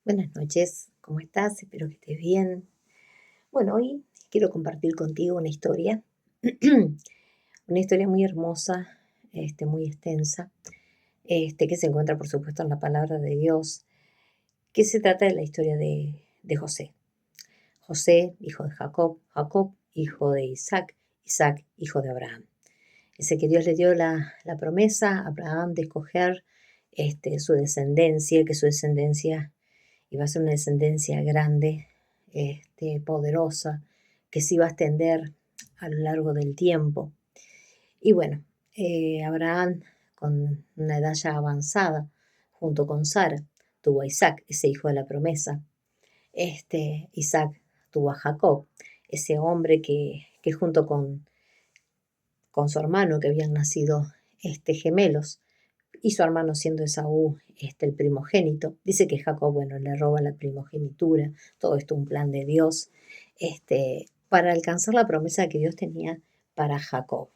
Buenas noches, ¿cómo estás? Espero que estés bien. Bueno, hoy quiero compartir contigo una historia, una historia muy hermosa, muy extensa, que se encuentra, por supuesto, en la palabra de Dios, que se trata de la historia de José. José, hijo de Jacob, Jacob, hijo de Isaac, Isaac, hijo de Abraham. Ese que Dios le dio la promesa a Abraham de escoger su descendencia, que su descendencia iba a ser una descendencia grande, poderosa, que se iba a extender a lo largo del tiempo. Y bueno, Abraham, con una edad ya avanzada, junto con Sara, tuvo a Isaac, ese hijo de la promesa. Isaac tuvo a Jacob, ese hombre que junto con su hermano, que habían nacido gemelos, y su hermano siendo Esaú el primogénito. Dice que Jacob, bueno, le roba la primogenitura, todo esto un plan de Dios, para alcanzar la promesa que Dios tenía para Jacob.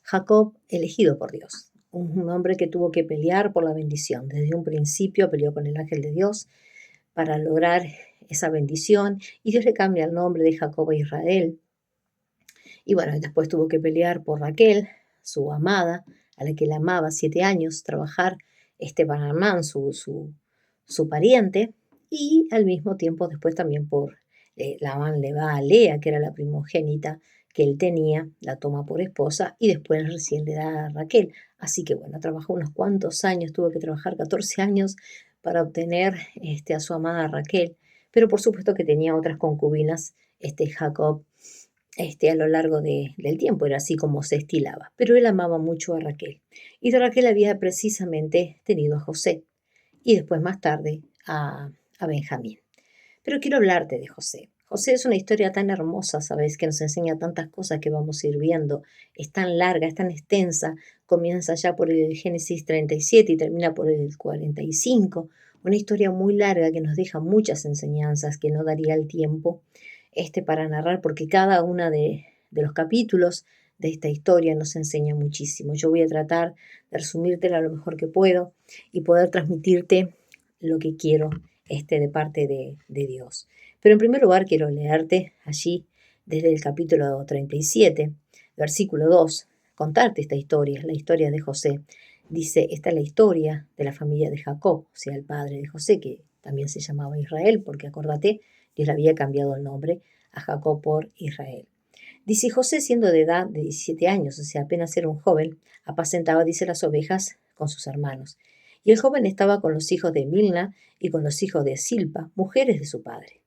Jacob, elegido por Dios, un hombre que tuvo que pelear por la bendición. Desde un principio peleó con el ángel de Dios para lograr esa bendición, y Dios le cambia el nombre de Jacob a Israel. Y bueno, después tuvo que pelear por Raquel, su amada, a la que le amaba 7 años, trabajar para Amán, su pariente, y al mismo tiempo después también por Labán le va a Lea, que era la primogénita que él tenía, la toma por esposa y después recién le da a Raquel. Así que bueno, trabajó unos cuantos años, tuvo que trabajar 14 años para obtener a su amada Raquel, pero por supuesto que tenía otras concubinas, Jacob, a lo largo del tiempo, era así como se estilaba. Pero él amaba mucho a Raquel. Y de Raquel había precisamente tenido a José y después más tarde a Benjamín. Pero quiero hablarte de José. José es una historia tan hermosa, ¿sabes? Que nos enseña tantas cosas que vamos a ir viendo. Es tan larga, es tan extensa. Comienza ya por el Génesis 37 y termina por el 45. Una historia muy larga que nos deja muchas enseñanzas que no daría el tiempo para narrar, porque cada uno de los capítulos de esta historia nos enseña muchísimo. Yo voy a tratar de resumírtela lo mejor que puedo y poder transmitirte lo que quiero de parte de Dios. Pero en primer lugar quiero leerte allí desde el capítulo 37, versículo 2, contarte esta historia, la historia de José. Dice, esta es la historia de la familia de Jacob, o sea, el padre de José, que también se llamaba Israel, porque acordate, Dios le había cambiado el nombre a Jacob por Israel. Dice, José, siendo de edad de 17 años, o sea, apenas era un joven, apacentaba, dice, las ovejas con sus hermanos. Y el joven estaba con los hijos de Milna y con los hijos de Silpa, mujeres de su padre.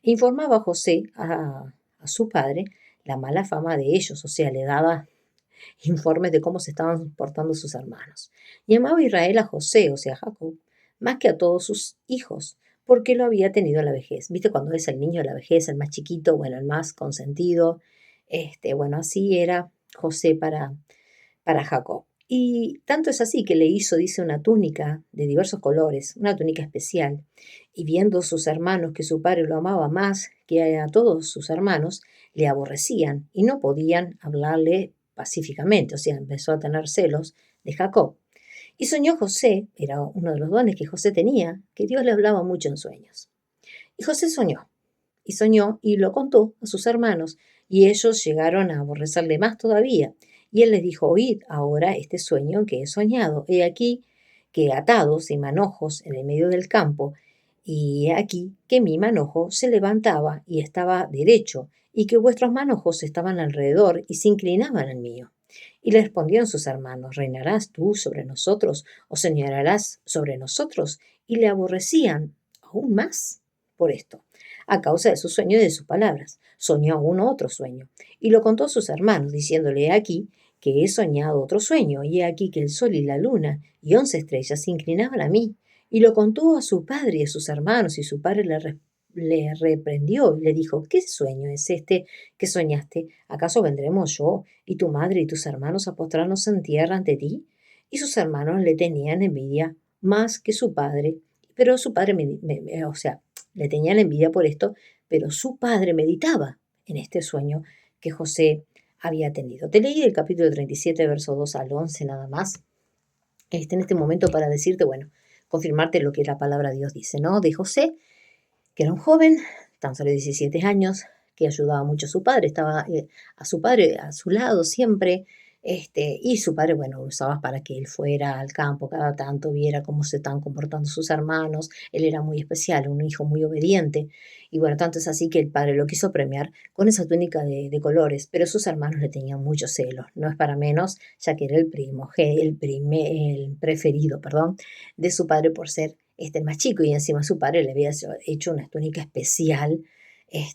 E informaba a José, a su padre, la mala fama de ellos, o sea, le daba informes de cómo se estaban portando sus hermanos. Y amaba Israel a José, o sea, a Jacob, más que a todos sus hijos, porque lo había tenido a la vejez. ¿Viste cuando es el niño de la vejez, el más chiquito, bueno, el más consentido? Bueno, así era José para Jacob. Y tanto es así que le hizo, dice, una túnica de diversos colores, una túnica especial. Y viendo sus hermanos que su padre lo amaba más que a todos sus hermanos, le aborrecían y no podían hablarle pacíficamente, o sea, empezó a tener celos de Jacob. Y soñó José, era uno de los dones que José tenía, que Dios le hablaba mucho en sueños. Y José soñó y lo contó a sus hermanos, y ellos llegaron a aborrecerle más todavía. Y él les dijo, oíd ahora este sueño que he soñado. He aquí que atados y manojos en el medio del campo, y he aquí que mi manojo se levantaba y estaba derecho, y que vuestros manojos estaban alrededor y se inclinaban al mío. Y le respondieron sus hermanos, ¿reinarás tú sobre nosotros o señorarás sobre nosotros? Y le aborrecían aún más por esto, a causa de su sueño y de sus palabras. Soñó aún otro sueño, y lo contó a sus hermanos, diciéndole, aquí que he soñado otro sueño, y he aquí que el sol y la luna y 11 estrellas se inclinaban a mí. Y lo contó a su padre y a sus hermanos, y su padre le reprendió y le dijo, ¿qué sueño es este que soñaste? ¿Acaso vendremos yo y tu madre y tus hermanos a postrarnos en tierra ante ti? Y sus hermanos le tenían envidia más que su padre, pero su padre, o sea, le tenían envidia por esto, pero su padre meditaba en este sueño que José había tenido. Te leí el capítulo 37, verso 2 al 11 nada más, en este momento para decirte, bueno, confirmarte lo que la palabra de Dios dice, ¿no? De José, que era un joven, tan solo de 17 años, que ayudaba mucho a su padre, estaba a su padre a su lado siempre, y su padre, bueno, lo usaba para que él fuera al campo cada tanto, viera cómo se estaban comportando sus hermanos. Él era muy especial, un hijo muy obediente, y bueno, tanto es así que el padre lo quiso premiar con esa túnica de colores, pero sus hermanos le tenían mucho celos, no es para menos, ya que era el primo, el preferido, perdón, de su padre por ser el más chico, y encima su padre le había hecho una túnica especial,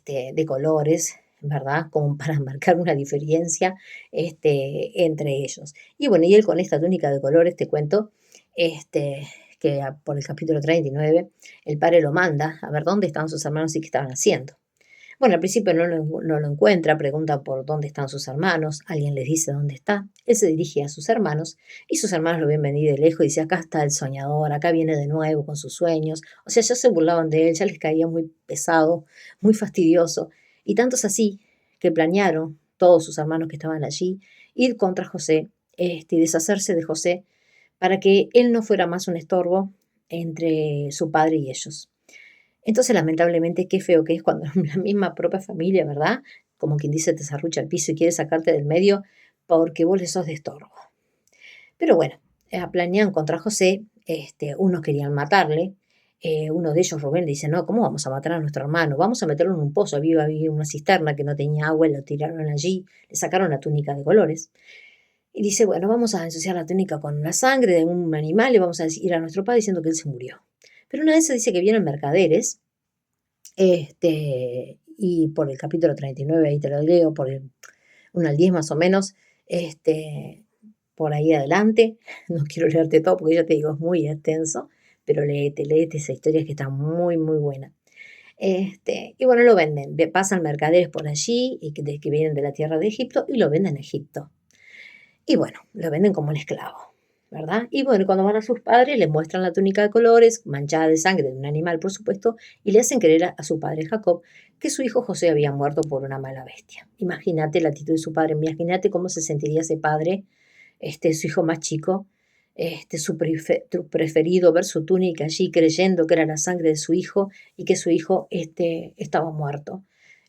de colores, ¿verdad? Como para marcar una diferencia, entre ellos. Y bueno, y él con esta túnica de colores, te cuento, que por el capítulo 39, el padre lo manda a ver dónde estaban sus hermanos y qué estaban haciendo. Bueno, al principio no lo encuentra, pregunta por dónde están sus hermanos, alguien les dice dónde está, él se dirige a sus hermanos y sus hermanos lo ven venir de lejos y dice, acá está el soñador, acá viene de nuevo con sus sueños. O sea, ya se burlaban de él, ya les caía muy pesado, muy fastidioso. Y tanto es así que planearon todos sus hermanos que estaban allí ir contra José, y deshacerse de José para que él no fuera más un estorbo entre su padre y ellos. Entonces, lamentablemente, qué feo que es cuando la misma propia familia, ¿verdad? Como quien dice, te zarrucha al piso y quiere sacarte del medio porque vos le sos de estorbo. Pero bueno, planean contra José, unos querían matarle, uno de ellos, Rubén, le dice, no, ¿cómo vamos a matar a nuestro hermano? Vamos a meterlo en un pozo, había una cisterna que no tenía agua, y lo tiraron allí, le sacaron la túnica de colores. Y dice, bueno, vamos a ensuciar la túnica con la sangre de un animal y vamos a ir a nuestro padre diciendo que él se murió. Pero una vez se dice que vienen mercaderes, y por el capítulo 39, ahí te lo leo, por el 1 al 10 más o menos, por ahí adelante. No quiero leerte todo porque ya te digo, es muy extenso, pero léete esa historia que está muy, muy buena. Y bueno, lo venden, pasan mercaderes por allí y que vienen de la tierra de Egipto y lo venden en Egipto. Y bueno, lo venden como un esclavo, ¿verdad? Y bueno, cuando van a sus padres, les muestran la túnica de colores, manchada de sangre de un animal, por supuesto, y le hacen creer a su padre Jacob que su hijo José había muerto por una mala bestia. Imagínate la actitud de su padre, imagínate cómo se sentiría ese padre, su hijo más chico, su preferido, ver su túnica allí creyendo que era la sangre de su hijo y que su hijo, estaba muerto.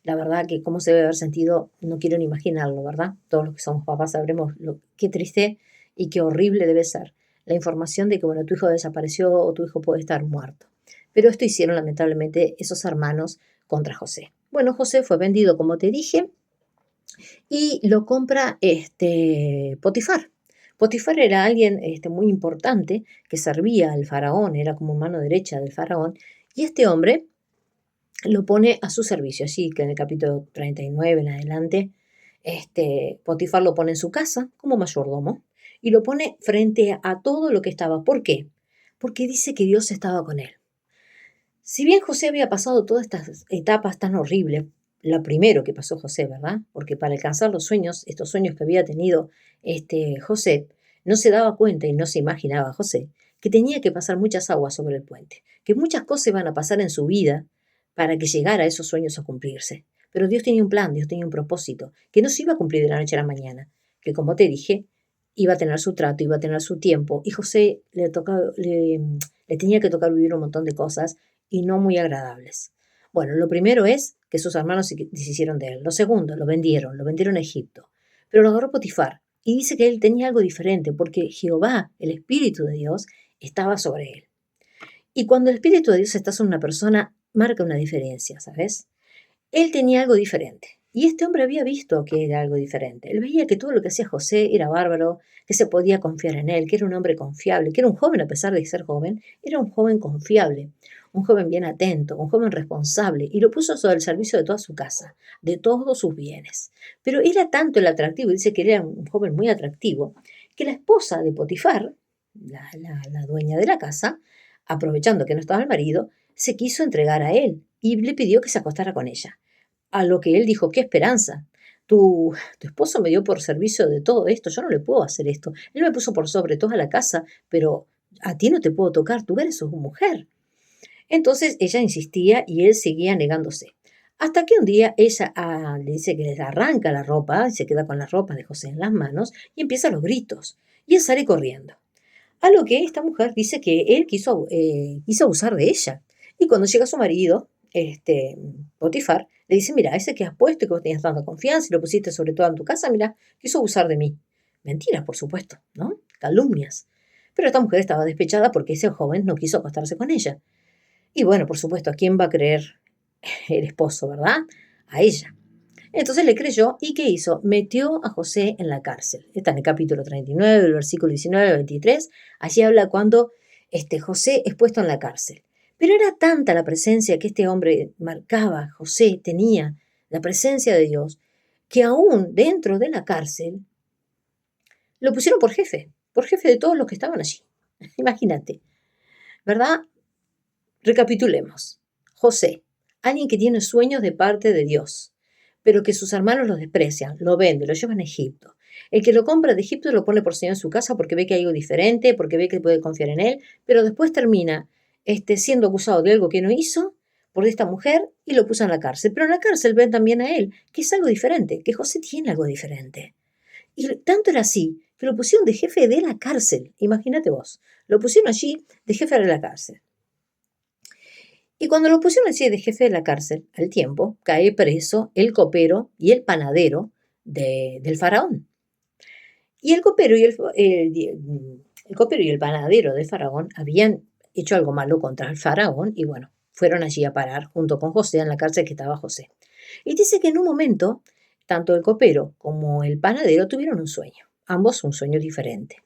La verdad que cómo se debe haber sentido, no quiero ni imaginarlo, ¿verdad? Todos los que somos papás sabremos qué triste y qué horrible debe ser la información de que, bueno, tu hijo desapareció o tu hijo puede estar muerto. Pero esto hicieron lamentablemente esos hermanos contra José. Bueno, José fue vendido, como te dije, y lo compra Potifar. Potifar era alguien muy importante que servía al faraón, era como mano derecha del faraón, y este hombre lo pone a su servicio. Así que en el capítulo 39 en adelante, Potifar lo pone en su casa como mayordomo y lo pone frente a todo lo que estaba. ¿Por qué? Porque dice que Dios estaba con él. Si bien José había pasado todas estas etapas tan horribles, lo primero que pasó José, ¿verdad? Porque para alcanzar los sueños, estos sueños que había tenido José, no se daba cuenta y no se imaginaba José que tenía que pasar muchas aguas sobre el puente, que muchas cosas iban a pasar en su vida para que llegara esos sueños a cumplirse. Pero Dios tenía un plan, Dios tenía un propósito, que no se iba a cumplir de la noche a la mañana, que como te dije, iba a tener su trato, iba a tener su tiempo, y José le tenía que tocar vivir un montón de cosas y no muy agradables. Bueno, lo primero es que sus hermanos se deshicieron de él. Lo segundo, lo vendieron a Egipto. Pero lo agarró Potifar y dice que él tenía algo diferente porque Jehová, el Espíritu de Dios, estaba sobre él. Y cuando el Espíritu de Dios está sobre una persona, marca una diferencia, ¿sabes? Él tenía algo diferente. Y este hombre había visto que era algo diferente. Él veía que todo lo que hacía José era bárbaro, que se podía confiar en él, que era un hombre confiable, que era un joven, a pesar de ser joven, era un joven confiable, un joven bien atento, un joven responsable, y lo puso sobre el servicio de toda su casa, de todos sus bienes. Pero era tanto el atractivo, dice que era un joven muy atractivo, que la esposa de Potifar, la dueña de la casa, aprovechando que no estaba el marido, se quiso entregar a él y le pidió que se acostara con ella. A lo que él dijo, qué esperanza. Tu esposo me dio por servicio de todo esto, yo no le puedo hacer esto. Él me puso por sobre toda la casa, pero a ti no te puedo tocar, tú eres su mujer. Entonces ella insistía y él seguía negándose. Hasta que un día ella le dice que les arranca la ropa y se queda con la ropa de José en las manos y empieza los gritos. Y él sale corriendo. A lo que esta mujer dice que él quiso abusar de ella. Y cuando llega su marido, Potifar, le dice, mira, ese que has puesto y que vos tenías tanta confianza y lo pusiste sobre todo en tu casa, mira, quiso abusar de mí. Mentiras, por supuesto, ¿no? Calumnias. Pero esta mujer estaba despechada porque ese joven no quiso acostarse con ella. Y bueno, por supuesto, ¿a quién va a creer el esposo, verdad? A ella. Entonces le creyó y ¿qué hizo? Metió a José en la cárcel. Está en el capítulo 39, el versículo 19 al 23. Allí habla cuando José es puesto en la cárcel. Pero era tanta la presencia que este hombre marcaba, José tenía la presencia de Dios, que aún dentro de la cárcel lo pusieron por jefe de todos los que estaban allí. Imagínate, ¿verdad? Recapitulemos. José, alguien que tiene sueños de parte de Dios, pero que sus hermanos lo desprecian, lo venden, lo llevan a Egipto. El que lo compra de Egipto lo pone por señor en su casa porque ve que hay algo diferente, porque ve que puede confiar en él, pero después termina siendo acusado de algo que no hizo por esta mujer y lo puso en la cárcel. Pero en la cárcel ven también a él, que es algo diferente, que José tiene algo diferente. Y tanto era así que lo pusieron de jefe de la cárcel. Imagínate vos, lo pusieron allí de jefe de la cárcel. Y cuando lo pusieron así de jefe de la cárcel, al tiempo, cae preso el copero y el panadero del faraón. Y el copero el copero y el panadero del faraón habían hecho algo malo contra el faraón y bueno, fueron allí a parar junto con José en la cárcel que estaba José. Y dice que en un momento, tanto el copero como el panadero tuvieron un sueño, ambos un sueño diferente.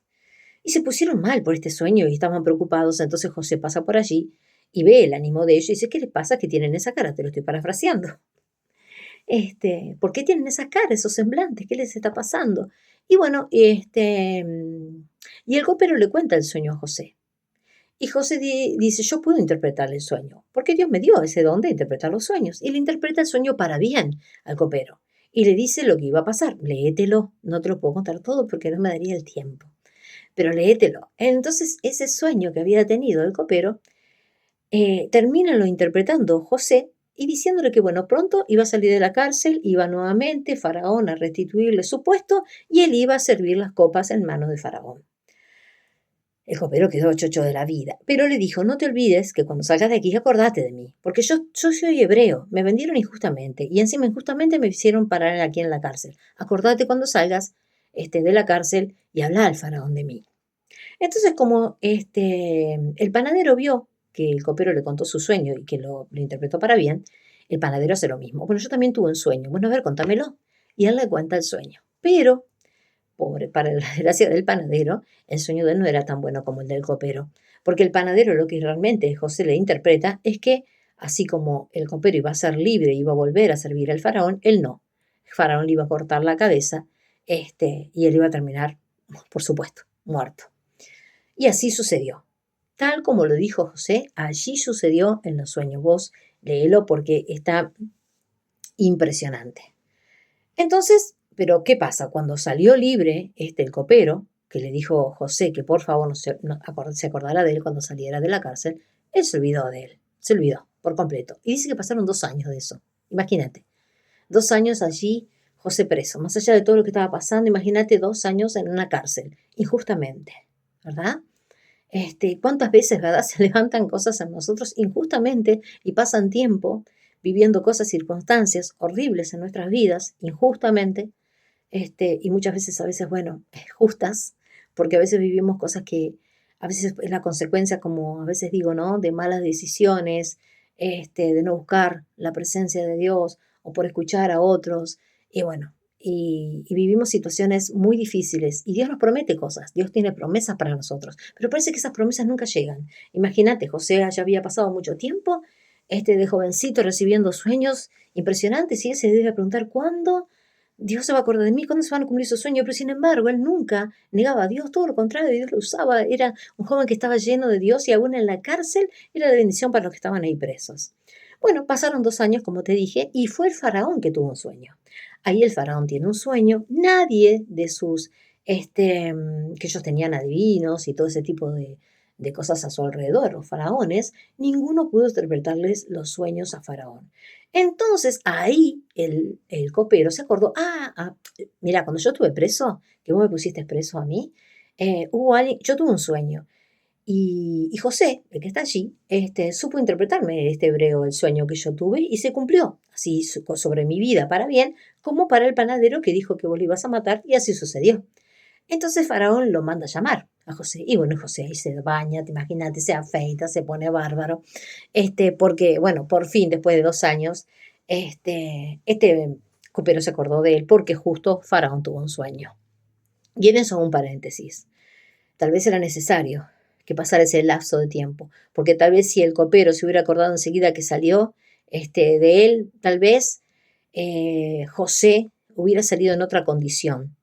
Y se pusieron mal por este sueño y estaban preocupados. Entonces José pasa por allí y ve el ánimo de ellos y dice, ¿qué les pasa que tienen esa cara? Te lo estoy parafraseando. ¿Por qué tienen esa cara, esos semblantes? ¿Qué les está pasando? Y bueno, y el copero le cuenta el sueño a José. Y José dice, yo puedo interpretar el sueño, porque Dios me dio ese don de interpretar los sueños. Y le interpreta el sueño para bien al copero. Y le dice lo que iba a pasar. Léetelo, no te lo puedo contar todo porque no me daría el tiempo, pero léetelo. Entonces, ese sueño que había tenido el copero, termina lo interpretando José y diciéndole que, bueno, pronto iba a salir de la cárcel, iba nuevamente Faraón a restituirle su puesto y él iba a servir las copas en manos de Faraón. El copero quedó chocho de la vida, pero le dijo, no te olvides que cuando salgas de aquí acordate de mí, porque yo soy hebreo, me vendieron injustamente y encima injustamente me hicieron parar aquí en la cárcel. Acordate cuando salgas de la cárcel y habla al faraón de mí. Entonces, como el panadero vio que el copero le contó su sueño y que lo interpretó para bien, el panadero hace lo mismo. Bueno, yo también tuve un sueño. Bueno, a ver, contámelo. Y él le cuenta el sueño. Pero, pobre, para la desgracia del panadero, el sueño de él no era tan bueno como el del copero. Porque el panadero lo que realmente José le interpreta es que, así como el copero iba a ser libre y iba a volver a servir al faraón, él no. El faraón le iba a cortar la cabeza y él iba a terminar, por supuesto, muerto. Y así sucedió. Tal como lo dijo José, allí sucedió en los sueños. Vos léelo porque está impresionante. Entonces, pero ¿qué pasa? Cuando salió libre el copero, que le dijo José que por favor se acordara de él cuando saliera de la cárcel, él se olvidó de él, se olvidó por completo. Y dice que pasaron 2 años de eso. Imagínate, 2 años allí José preso. Más allá de todo lo que estaba pasando, imagínate 2 años en una cárcel, injustamente, ¿verdad? ¿Cuántas veces, verdad, se levantan cosas en nosotros injustamente y pasan tiempo viviendo cosas, circunstancias horribles en nuestras vidas, injustamente, y muchas veces, bueno, justas, porque a veces vivimos cosas que a veces es la consecuencia, como a veces digo, ¿no? De malas decisiones, de no buscar la presencia de Dios o por escuchar a otros, y bueno, y vivimos situaciones muy difíciles y Dios nos promete cosas, Dios tiene promesas para nosotros, pero parece que esas promesas nunca llegan. Imagínate, José ya había pasado mucho tiempo, de jovencito recibiendo sueños impresionantes y él se debe preguntar cuándo Dios se va a acordar de mí, cuándo se van a cumplir sus sueños, pero sin embargo él nunca negaba a Dios, todo lo contrario, Dios lo usaba, era un joven que estaba lleno de Dios y aún en la cárcel era de bendición para los que estaban ahí presos. Bueno, pasaron 2 años, como te dije, y fue el faraón que tuvo un sueño. Ahí el faraón tiene un sueño, nadie de sus, que ellos tenían adivinos y todo ese tipo de cosas a su alrededor, los faraones, ninguno pudo interpretarles los sueños a faraón. Entonces ahí el copero se acordó, mira, cuando yo estuve preso, que vos me pusiste preso a mí, hubo alguien, yo tuve un sueño y José, el que está allí, supo interpretarme este hebreo, el sueño que yo tuve, y se cumplió, así sobre mi vida, para bien, como para el panadero que dijo que vos lo ibas a matar, y así sucedió. Entonces Faraón lo manda a llamar a José, y bueno, José ahí se baña, te imagínate, se afeita, se pone bárbaro, porque, bueno, por fin, después de 2 años, este copero se acordó de él porque justo Faraón tuvo un sueño. Y en eso un paréntesis. Tal vez era necesario que pasara ese lapso de tiempo, porque tal vez si el copero se hubiera acordado enseguida que salió de él, tal vez José hubiera salido en otra condición.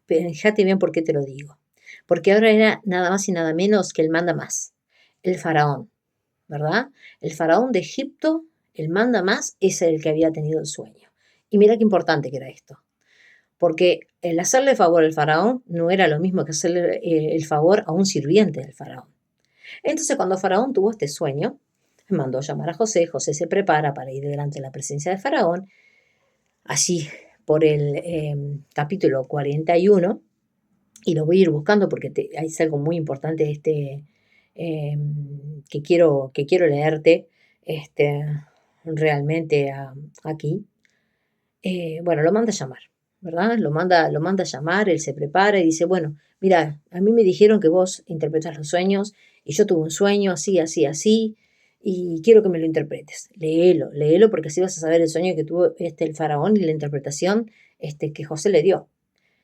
Pero fíjate bien por qué te lo digo. Porque ahora era nada más y nada menos que el manda más, el faraón, ¿verdad? El faraón de Egipto, el manda más, es el que había tenido el sueño. Y mira qué importante que era esto. Porque el hacerle favor al faraón no era lo mismo que hacerle el favor a un sirviente del faraón. Entonces, cuando Faraón tuvo este sueño, mandó llamar a José. José se prepara para ir delante de la presencia de Faraón. Así, por el capítulo 41, y lo voy a ir buscando porque hay algo muy importante que quiero leerte realmente aquí. Bueno, lo manda a llamar, ¿verdad? Lo manda a llamar, él se prepara y dice, bueno, mira, a mí me dijeron que vos interpretas los sueños y yo tuve un sueño así, así, así, y quiero que me lo interpretes. Léelo porque así vas a saber el sueño que tuvo el faraón y la interpretación que José le dio.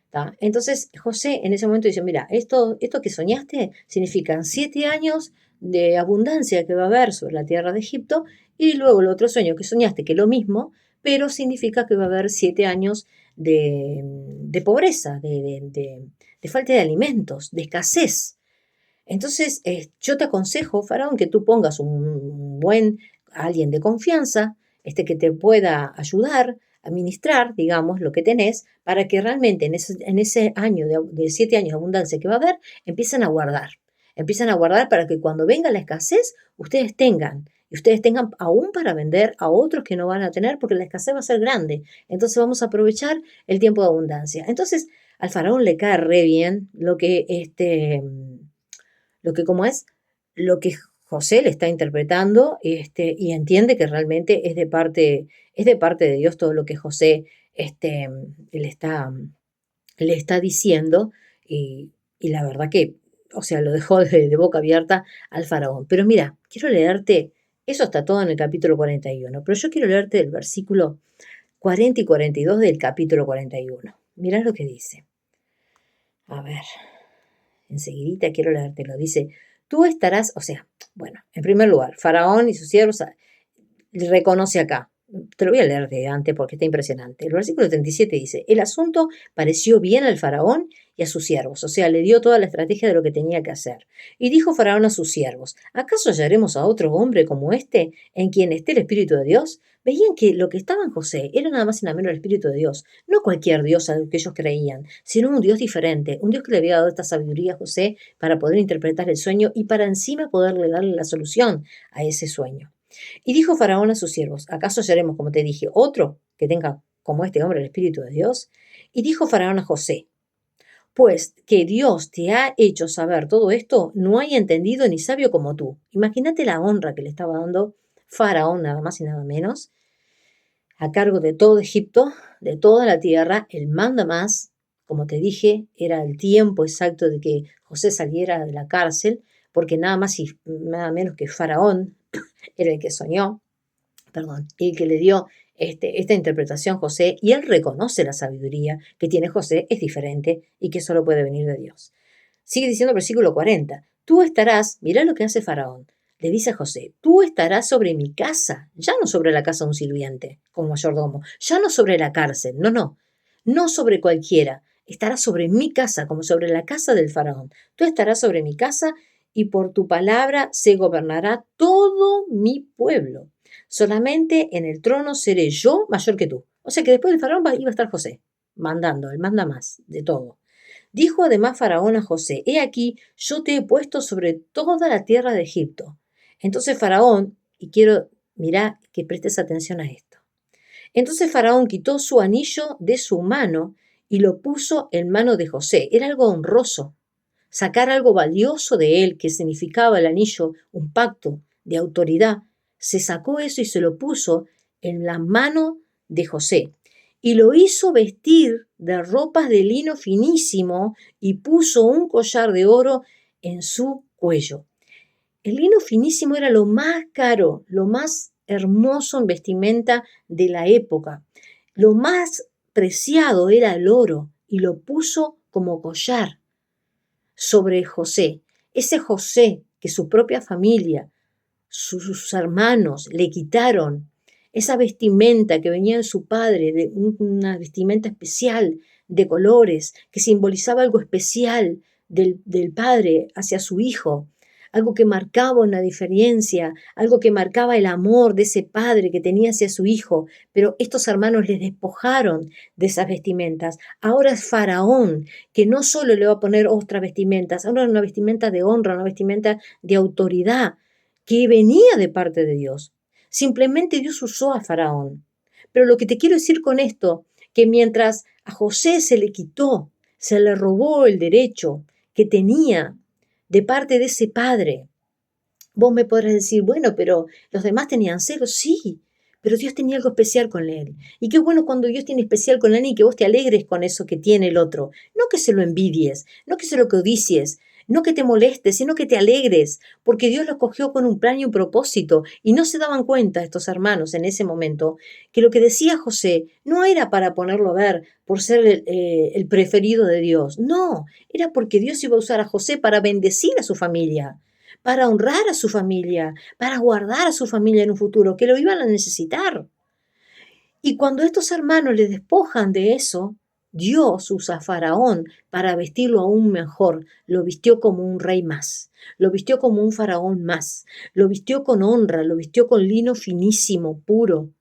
¿Tá? Entonces José en ese momento dice, mira, esto que soñaste significan 7 años de abundancia que va a haber sobre la tierra de Egipto, y luego el otro sueño que soñaste, que es lo mismo, pero significa que va a haber 7 años de pobreza, de falta de alimentos, de escasez. Entonces, yo te aconsejo, Faraón, que tú pongas un buen alguien de confianza, que te pueda ayudar a administrar, digamos, lo que tenés, para que realmente en ese año de 7 años de abundancia que va a haber, empiecen a guardar. Empiezan a guardar para que cuando venga la escasez, ustedes tengan. Y ustedes tengan aún para vender a otros que no van a tener, porque la escasez va a ser grande. Entonces vamos a aprovechar el tiempo de abundancia. Entonces, al faraón le cae re bien como es, lo que José le está interpretando, y entiende que realmente es de parte de Dios todo lo que José le está diciendo, y la verdad que, o sea, lo dejó de boca abierta al faraón. Pero mira, quiero leerte, eso está todo en el capítulo 41, pero yo quiero leerte el versículo 40 y 42 del capítulo 41. Mirá lo que dice. A ver, enseguidita quiero leértelo. Dice, tú estarás, o sea, bueno, en primer lugar, Faraón y sus siervos reconoce acá. Te lo voy a leer de antes porque está impresionante. El versículo 37 dice, el asunto pareció bien al faraón y a sus siervos, o sea, le dio toda la estrategia de lo que tenía que hacer. Y dijo Faraón a sus siervos, ¿acaso hallaremos a otro hombre como este en quien esté el Espíritu de Dios? Veían que lo que estaba en José era nada más y nada menos el Espíritu de Dios, no cualquier Dios al que ellos creían, sino un Dios diferente, un Dios que le había dado esta sabiduría a José para poder interpretar el sueño y para encima poderle darle la solución a ese sueño. Y dijo Faraón a sus siervos, ¿acaso hallaremos, como te dije, otro que tenga como este hombre el Espíritu de Dios? Y dijo Faraón a José, pues que Dios te ha hecho saber todo esto, no hay entendido ni sabio como tú. Imagínate la honra que le estaba dando Faraón, nada más y nada menos, a cargo de todo Egipto, de toda la tierra, el manda más. Como te dije, era el tiempo exacto de que José saliera de la cárcel, porque nada más y nada menos que Faraón era el que soñó, perdón, y el que le dio esta interpretación José, y él reconoce la sabiduría que tiene José, es diferente y que solo puede venir de Dios. Sigue diciendo el versículo 40, tú estarás, mirá lo que hace Faraón, le dice a José, tú estarás sobre mi casa, ya no sobre la casa de un sirviente, como mayordomo, ya no sobre la cárcel, no sobre cualquiera, estarás sobre mi casa, como sobre la casa del Faraón, tú estarás sobre mi casa y por tu palabra se gobernará todo mi pueblo. Solamente en el trono seré yo mayor que tú. O sea que después del faraón iba a estar José, mandando, él manda más de todo. Dijo además Faraón a José, he aquí, yo te he puesto sobre toda la tierra de Egipto. Entonces Faraón, y quiero, mirá, que prestes atención a esto. Entonces Faraón quitó su anillo de su mano y lo puso en mano de José. Era algo honroso. sacar algo valioso de él, que significaba el anillo, un pacto de autoridad, se sacó eso y se lo puso en la mano de José. Y lo hizo vestir de ropas de lino finísimo y puso un collar de oro en su cuello. El lino finísimo era lo más caro, lo más hermoso en vestimenta de la época. Lo más preciado era el oro y lo puso como collar sobre José. Ese José que su propia familia, sus hermanos le quitaron, esa vestimenta que venía de su padre, de una vestimenta especial de colores, que simbolizaba algo especial del padre hacia su hijo, algo que marcaba una diferencia, algo que marcaba el amor de ese padre que tenía hacia su hijo, pero estos hermanos les despojaron de esas vestimentas. Ahora es Faraón, que no solo le va a poner otras vestimentas, ahora una vestimenta de honra, una vestimenta de autoridad, que venía de parte de Dios. Simplemente Dios usó a Faraón. Pero lo que te quiero decir con esto, que mientras a José se le quitó, se le robó el derecho que tenía de parte de ese padre, vos me podrás decir, bueno, pero los demás tenían celos, sí, pero Dios tenía algo especial con él. Y qué bueno cuando Dios tiene especial con él y que vos te alegres con eso que tiene el otro. No que se lo envidies, no que se lo codicies, no que te molestes, sino que te alegres, porque Dios lo escogió con un plan y un propósito. Y no se daban cuenta estos hermanos en ese momento que lo que decía José no era para ponerlo a ver por ser el preferido de Dios. No, era porque Dios iba a usar a José para bendecir a su familia, para honrar a su familia, para guardar a su familia en un futuro, que lo iban a necesitar. Y cuando estos hermanos le despojan de eso, Dios usa a Faraón para vestirlo aún mejor. Lo vistió como un rey más, lo vistió como un faraón más, lo vistió con honra, lo vistió con lino finísimo, puro,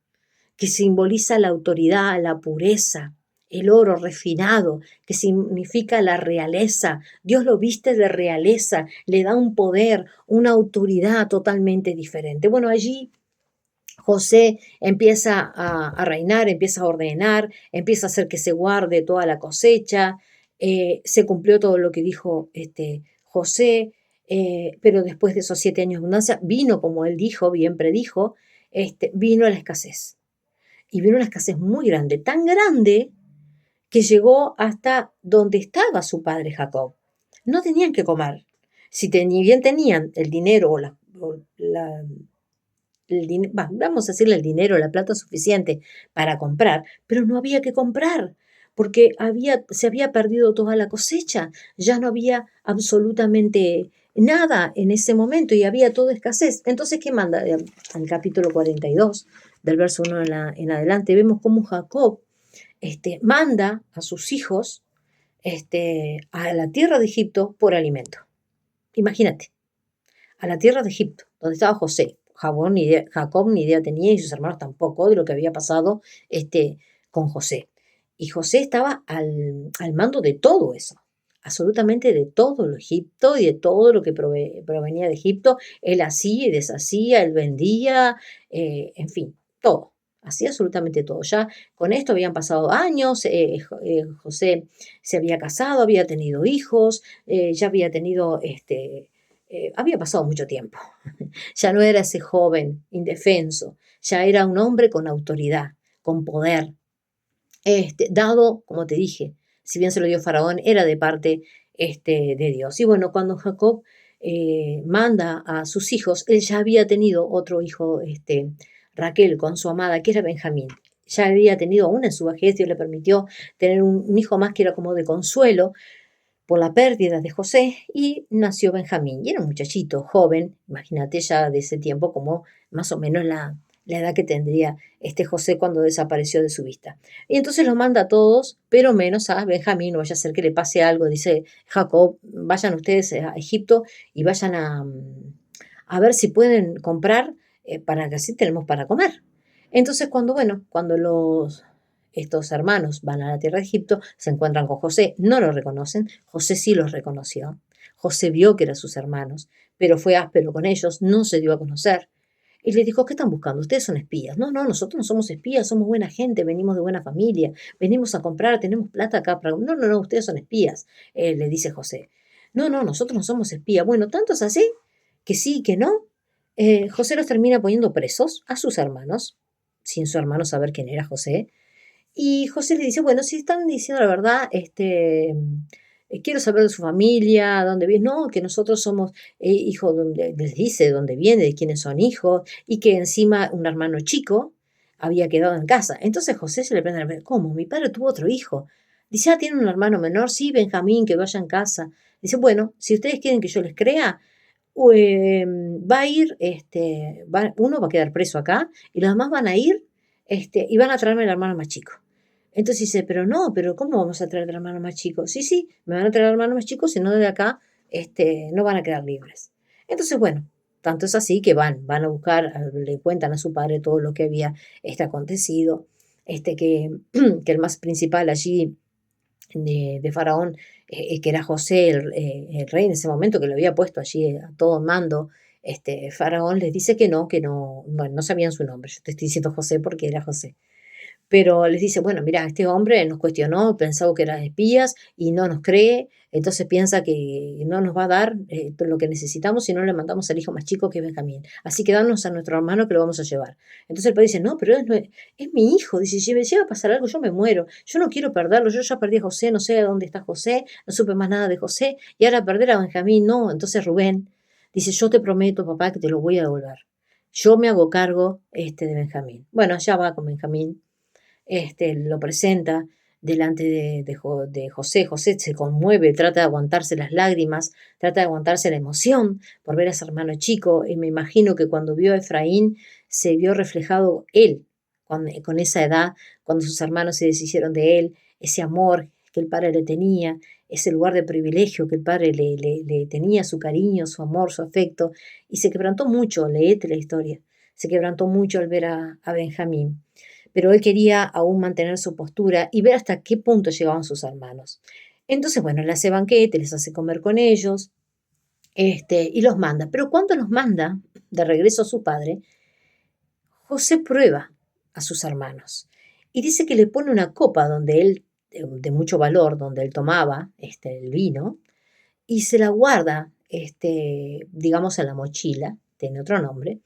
que simboliza la autoridad, la pureza, el oro refinado, que significa la realeza. Dios lo viste de realeza, le da un poder, una autoridad totalmente diferente. Bueno, allí José empieza a reinar, empieza a ordenar, empieza a hacer que se guarde toda la cosecha, se cumplió todo lo que dijo José, pero después de esos 7 años de abundancia vino, como él dijo, bien predijo, vino la escasez. Y vino una escasez muy grande, tan grande que llegó hasta donde estaba su padre Jacob. No tenían que comer. Si ni bien tenían el dinero vamos a decirle el dinero, la plata suficiente para comprar, pero no había que comprar, porque se había perdido toda la cosecha, ya no había absolutamente nada en ese momento y había toda escasez. Entonces, ¿qué manda? Al capítulo 42, del verso 1 en adelante, vemos cómo Jacob manda a sus hijos a la tierra de Egipto por alimento. Imagínate, a la tierra de Egipto, donde estaba José. Jacob ni idea tenía y sus hermanos tampoco de lo que había pasado con José. Y José estaba al mando de todo eso, absolutamente de todo lo Egipto y de todo lo que provenía de Egipto. Él hacía y deshacía, él vendía, en fin, todo. Hacía absolutamente todo. Ya con esto habían pasado años, José se había casado, había tenido hijos, ya había tenido había pasado mucho tiempo. Ya no era ese joven indefenso, ya era un hombre con autoridad, con poder, dado, como te dije, si bien se lo dio Faraón, era de parte de Dios. Y bueno, cuando Jacob manda a sus hijos, él ya había tenido otro hijo, Raquel, con su amada, que era Benjamín. Ya había tenido, aún en su vejez, Dios le permitió tener un hijo más que era como de consuelo por la pérdida de José y nació Benjamín. Y era un muchachito joven, imagínate ya de ese tiempo como más o menos la edad que tendría José cuando desapareció de su vista. Y entonces los manda a todos, pero menos a Benjamín, no vaya a ser que le pase algo, dice Jacob, vayan ustedes a Egipto y vayan a ver si pueden comprar para que así tenemos para comer. Entonces cuando estos hermanos van a la tierra de Egipto, se encuentran con José, no lo reconocen, José sí los reconoció, José vio que eran sus hermanos, pero fue áspero con ellos, no se dio a conocer. Y les dijo, ¿qué están buscando? Ustedes son espías. No, no, nosotros no somos espías, somos buena gente, venimos de buena familia, venimos a comprar, tenemos plata acá. No, no, no, ustedes son espías, le dice José. No, no, nosotros no somos espías. Bueno, tanto es así que sí y que no. José los termina poniendo presos a sus hermanos, sin su hermano saber quién era José. Y José le dice, bueno, si están diciendo la verdad, quiero saber de su familia, dónde viene. No, que nosotros somos hijos, les dice de dónde viene, de quiénes son hijos, y que encima un hermano chico había quedado en casa. Entonces José se le prende la cabeza, ¿cómo? Mi padre tuvo otro hijo. Dice, ah, tiene un hermano menor, sí, Benjamín, que vaya en casa. Dice, bueno, si ustedes quieren que yo les crea, va a ir, uno va a quedar preso acá y los demás van a ir y van a traerme el hermano más chico. Entonces dice, pero no, pero ¿cómo vamos a traer al hermano más chico? Sí, sí, me van a traer al hermano más chico, si no de acá no van a quedar libres. Entonces, bueno, tanto es así que van a buscar, le cuentan a su padre todo lo que había acontecido, que, que el más principal allí de Faraón, que era José, el rey en ese momento, que lo había puesto allí a todo mando, Faraón les dice que no, bueno, no sabían su nombre. Yo te estoy diciendo José porque era José. Pero les dice, bueno, mira, este hombre nos cuestionó, pensó que eran espías y no nos cree, entonces piensa que no nos va a dar lo que necesitamos si no le mandamos al hijo más chico que es Benjamín. Así que danos a nuestro hermano que lo vamos a llevar. Entonces el padre dice, no, pero es mi hijo, dice, si me llega a pasar algo yo me muero, yo no quiero perderlo, yo ya perdí a José, no sé dónde está José, no supe más nada de José, y ahora perder a Benjamín, no. Entonces Rubén dice, yo te prometo, papá, que te lo voy a devolver. Yo me hago cargo de Benjamín. Bueno, allá va con Benjamín, lo presenta delante de José. José se conmueve, trata de aguantarse las lágrimas, trata de aguantarse la emoción por ver a su hermano chico, y me imagino que cuando vio a Efraín se vio reflejado él con esa edad, cuando sus hermanos se deshicieron de él, ese amor que el padre le tenía, ese lugar de privilegio que el padre le tenía, su cariño, su amor, su afecto, y se quebrantó mucho, leete la historia, se quebrantó mucho al ver a Benjamín, pero él quería aún mantener su postura y ver hasta qué punto llegaban sus hermanos. Entonces, bueno, le hace banquete, les hace comer con ellos, y los manda. Pero cuando los manda de regreso a su padre, José prueba a sus hermanos y dice que le pone una copa donde él, de mucho valor, donde él tomaba el vino, y se la guarda, digamos, en la mochila, tiene otro nombre,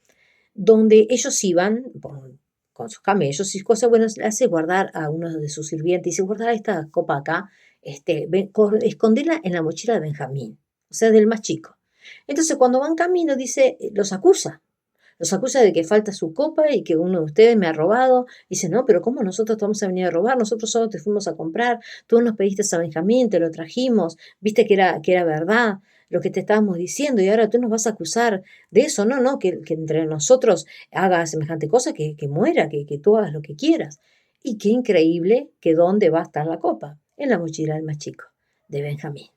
donde ellos iban con sus camellos y cosas, bueno, le hace guardar a uno de sus sirvientes, dice, guarda esta copa acá, escondela en la mochila de Benjamín, o sea, del más chico. Entonces, cuando van camino, dice, los acusa de que falta su copa y que uno de ustedes me ha robado. Dice, no, pero ¿cómo nosotros te vamos a venir a robar? Nosotros solo te fuimos a comprar, tú nos pediste a Benjamín, te lo trajimos, viste que era verdad lo que te estábamos diciendo y ahora tú nos vas a acusar de eso. No, no, que entre nosotros haga semejante cosa, que muera, que tú hagas lo que quieras. Y qué increíble que dónde va a estar la copa, en la mochila del más chico, de Benjamín.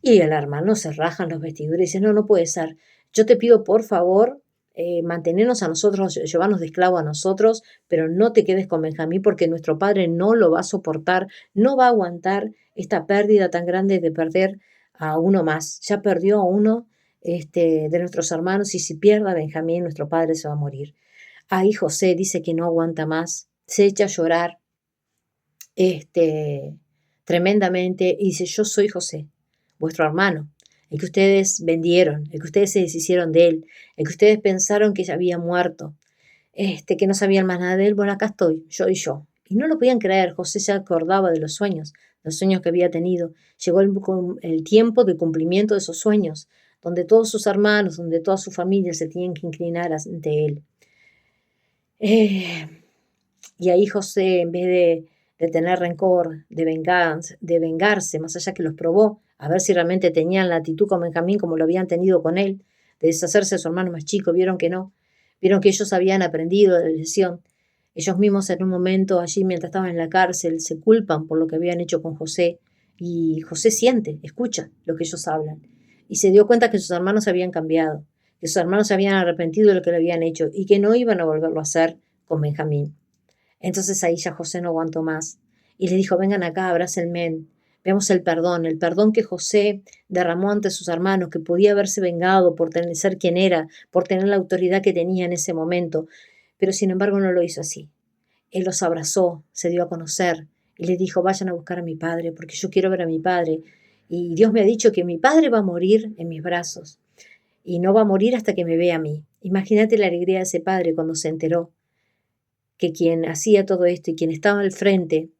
Y el hermano se rajan los vestidos y dice, no, no puede ser. Yo te pido, por favor, mantenernos a nosotros, llevarnos de esclavo a nosotros, pero no te quedes con Benjamín porque nuestro padre no lo va a soportar, no va a aguantar esta pérdida tan grande de perder a uno más. Ya perdió a uno de nuestros hermanos y si pierde a Benjamín, nuestro padre se va a morir. Ahí José dice que no aguanta más, se echa a llorar este, tremendamente y dice, yo soy José, vuestro hermano, el que ustedes vendieron, el que ustedes se deshicieron de él, el que ustedes pensaron que ya había muerto, que no sabían más nada de él. Bueno, acá estoy, yo y yo. Y no lo podían creer, José se acordaba de los sueños que había tenido. Llegó el tiempo de cumplimiento de esos sueños, donde todos sus hermanos, donde toda su familia se tenían que inclinar ante él. Eh, y ahí José, en vez de tener rencor, de vengarse, más allá que los probó, a ver si realmente tenían la actitud con Benjamín como lo habían tenido con él, de deshacerse de su hermano más chico, vieron que no, vieron que ellos habían aprendido de la lección. Ellos mismos en un momento allí, mientras estaban en la cárcel, se culpan por lo que habían hecho con José, y José siente, escucha lo que ellos hablan, y se dio cuenta que sus hermanos habían cambiado, que sus hermanos se habían arrepentido de lo que le habían hecho, y que no iban a volverlo a hacer con Benjamín. Entonces ahí ya José no aguantó más y le dijo, vengan acá, abrácenme, vemos el perdón que José derramó ante sus hermanos, que podía haberse vengado por ser quien era, por tener la autoridad que tenía en ese momento, pero sin embargo no lo hizo así. Él los abrazó, se dio a conocer y les dijo, vayan a buscar a mi padre, porque yo quiero ver a mi padre. y Dios me ha dicho que mi padre va a morir en mis brazos y no va a morir hasta que me vea a mí. Imagínate la alegría de ese padre cuando se enteró que quien hacía todo esto y quien estaba al frente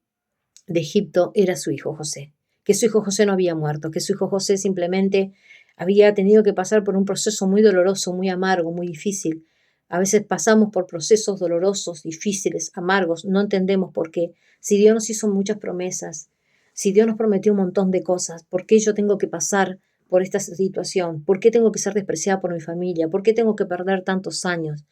de Egipto era su hijo José, que su hijo José no había muerto, que su hijo José simplemente había tenido que pasar por un proceso muy doloroso, muy amargo, muy difícil. A veces pasamos por procesos dolorosos, difíciles, amargos, no entendemos por qué. Si Dios nos hizo muchas promesas, si Dios nos prometió un montón de cosas, ¿por qué yo tengo que pasar por esta situación? ¿Por qué tengo que ser despreciada por mi familia? ¿Por qué tengo que perder tantos años?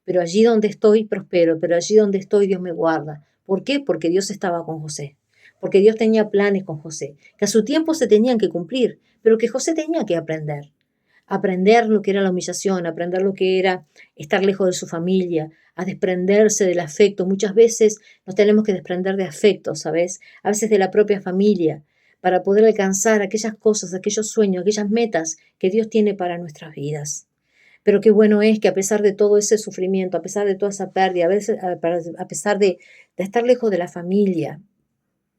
Pero allí donde estoy prospero, pero allí donde estoy Dios me guarda. ¿Por qué? Porque Dios estaba con José, porque Dios tenía planes con José, que a su tiempo se tenían que cumplir, pero que José tenía que aprender lo que era la humillación, aprender lo que era estar lejos de su familia, a desprenderse del afecto. Muchas veces nos tenemos que desprender de afecto, ¿sabes? A veces de la propia familia, para poder alcanzar aquellas cosas, aquellos sueños, aquellas metas que Dios tiene para nuestras vidas. Pero qué bueno es que a pesar de todo ese sufrimiento, a pesar de toda esa pérdida, a veces, a pesar de estar lejos de la familia,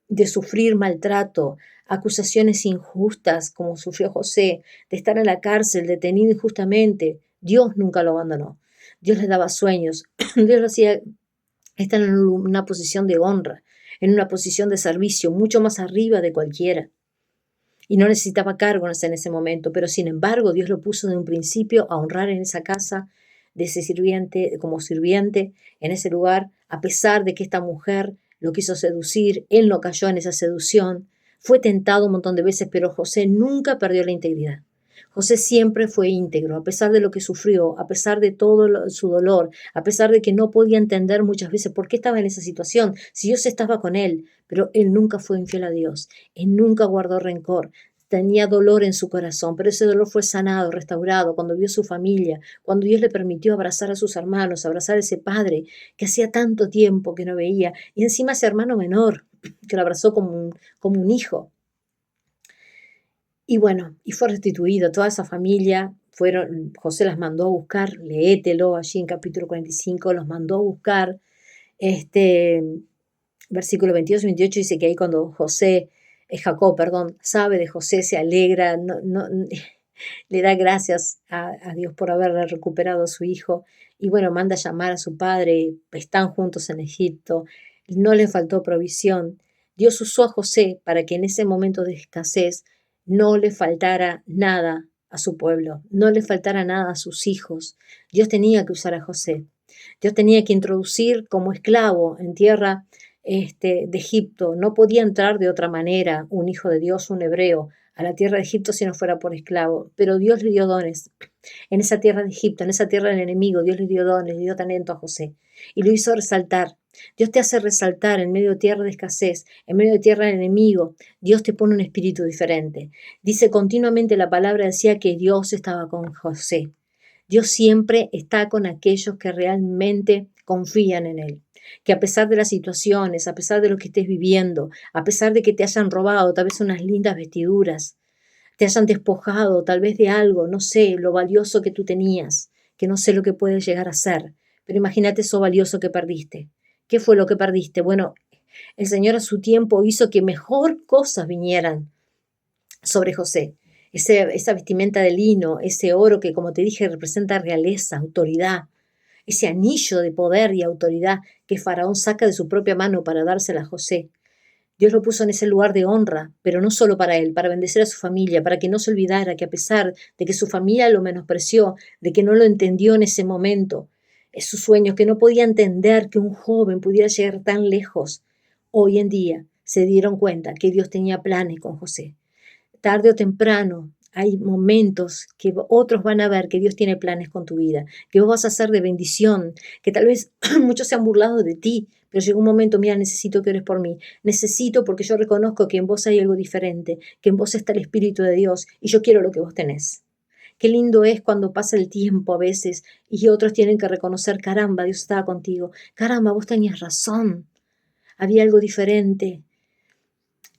de sufrir maltrato, acusaciones injustas como sufrió José, de estar en la cárcel detenido injustamente, Dios nunca lo abandonó. Dios le daba sueños, Dios lo hacía estar en una posición de honra, en una posición de servicio, mucho más arriba de cualquiera. Y no necesitaba cargos en ese momento, pero sin embargo Dios lo puso de un principio a honrar en esa casa de ese sirviente, como sirviente en ese lugar, a pesar de que esta mujer lo quiso seducir, él no cayó en esa seducción, fue tentado un montón de veces, pero José nunca perdió la integridad. José siempre fue íntegro, a pesar de lo que sufrió, a pesar de todo su dolor, a pesar de que no podía entender muchas veces por qué estaba en esa situación, si Dios estaba con él, pero él nunca fue infiel a Dios, él nunca guardó rencor, tenía dolor en su corazón, pero ese dolor fue sanado, restaurado, cuando vio su familia, cuando Dios le permitió abrazar a sus hermanos, abrazar a ese padre que hacía tanto tiempo que no veía, y encima ese hermano menor, que lo abrazó como un hijo. Y bueno, y fue restituido, toda esa familia, José las mandó a buscar, léetelo allí en capítulo 45, los mandó a buscar, este, versículo 22 y 28 dice que ahí cuando Jacob, perdón, sabe de José, se alegra, le da gracias a Dios por haberle recuperado a su hijo, y bueno, manda a llamar a su padre, están juntos en Egipto, no le faltó provisión. Dios usó a José para que en ese momento de escasez no le faltara nada a su pueblo, no le faltara nada a sus hijos. Dios tenía que usar a José. Dios tenía que introducir como esclavo en tierra de Egipto. No podía entrar de otra manera un hijo de Dios, un hebreo, a la tierra de Egipto si no fuera por esclavo. Pero Dios le dio dones. En esa tierra de Egipto, en esa tierra del enemigo, Dios le dio dones, le dio talento a José. Y lo hizo resaltar. Dios te hace resaltar en medio de tierra de escasez, en medio de tierra del enemigo. Dios te pone un espíritu diferente. Dice continuamente la palabra, decía que Dios estaba con José. Dios siempre está con aquellos que realmente confían en Él. Que a pesar de las situaciones, a pesar de lo que estés viviendo, a pesar de que te hayan robado tal vez unas lindas vestiduras, te hayan despojado tal vez de algo, no sé, lo valioso que tú tenías, que no sé lo que puede llegar a ser, pero imagínate eso valioso que perdiste. ¿Qué fue lo que perdiste? Bueno, el Señor a su tiempo hizo que mejor cosas vinieran sobre José. Esa vestimenta de lino, ese oro que, como te dije, representa realeza, autoridad, ese anillo de poder y autoridad que Faraón saca de su propia mano para dársela a José. Dios lo puso en ese lugar de honra, pero no solo para él, para bendecir a su familia, para que no se olvidara que a pesar de que su familia lo menospreció, de que no lo entendió en ese momento, es sus sueños, que no podía entender que un joven pudiera llegar tan lejos, hoy en día se dieron cuenta que Dios tenía planes con José. Tarde o temprano hay momentos que otros van a ver que Dios tiene planes con tu vida, que vos vas a ser de bendición, que tal vez muchos se han burlado de ti, pero llegó un momento, mira, necesito que ores por mí, necesito porque yo reconozco que en vos hay algo diferente, que en vos está el Espíritu de Dios y yo quiero lo que vos tenés. Qué lindo es cuando pasa el tiempo a veces y otros tienen que reconocer, caramba, Dios estaba contigo, caramba, vos tenías razón, había algo diferente.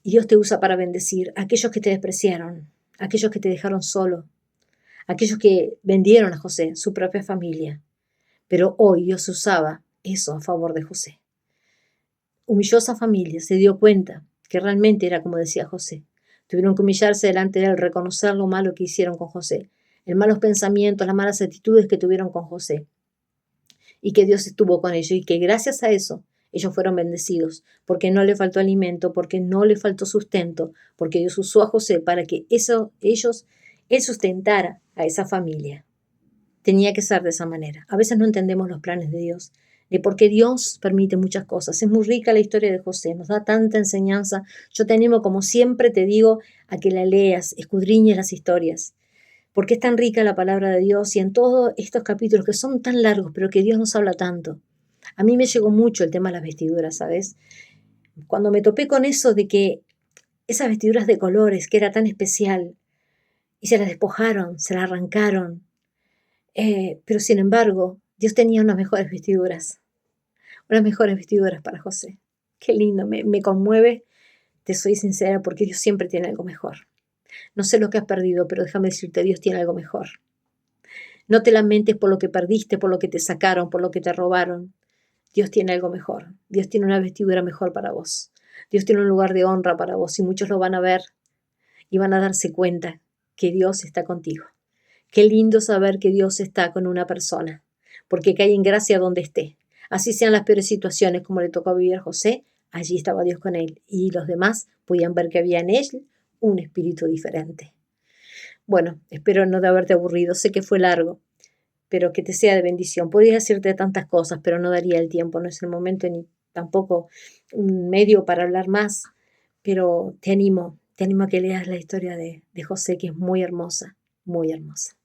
Y Dios te usa para bendecir a aquellos que te despreciaron, a aquellos que te dejaron solo, a aquellos que vendieron a José, su propia familia. Pero hoy Dios usaba eso a favor de José. Humilló a esa familia, se dio cuenta que realmente era como decía José. Tuvieron que humillarse delante de él, reconocer lo malo que hicieron con José, los malos pensamientos, las malas actitudes que tuvieron con José, y que Dios estuvo con ellos, y que gracias a eso ellos fueron bendecidos, porque no le faltó alimento, porque no le faltó sustento, porque Dios usó a José para que él sustentara a esa familia. Tenía que ser de esa manera. A veces no entendemos los planes de Dios, de por qué Dios permite muchas cosas. Es muy rica la historia de José, nos da tanta enseñanza. Yo te animo, como siempre te digo, a que la leas, escudriñes las historias, porque es tan rica la palabra de Dios y en todos estos capítulos que son tan largos, pero que Dios nos habla tanto. A mí me llegó mucho el tema de las vestiduras, ¿sabes? Cuando me topé con eso de que esas vestiduras de colores, que era tan especial, y se las despojaron, se las arrancaron, pero sin embargo, Dios tenía unas mejores vestiduras para José. Qué lindo, me conmueve, te soy sincera, porque Dios siempre tiene algo mejor. No sé lo que has perdido, pero déjame decirte, Dios tiene algo mejor. No te lamentes por lo que perdiste, por lo que te sacaron, por lo que te robaron. Dios tiene algo mejor. Dios tiene una vestidura mejor para vos. Dios tiene un lugar de honra para vos y muchos lo van a ver y van a darse cuenta que Dios está contigo. Qué lindo saber que Dios está con una persona, porque cae en gracia donde esté. Así sean las peores situaciones como le tocó vivir a José, allí estaba Dios con él y los demás podían ver que había en él un espíritu diferente. Bueno, espero no de haberte aburrido, sé que fue largo, pero que te sea de bendición. Podría decirte tantas cosas, pero no daría el tiempo, no es el momento ni tampoco un medio para hablar más, pero te animo a que leas la historia de José, que es muy hermosa, muy hermosa.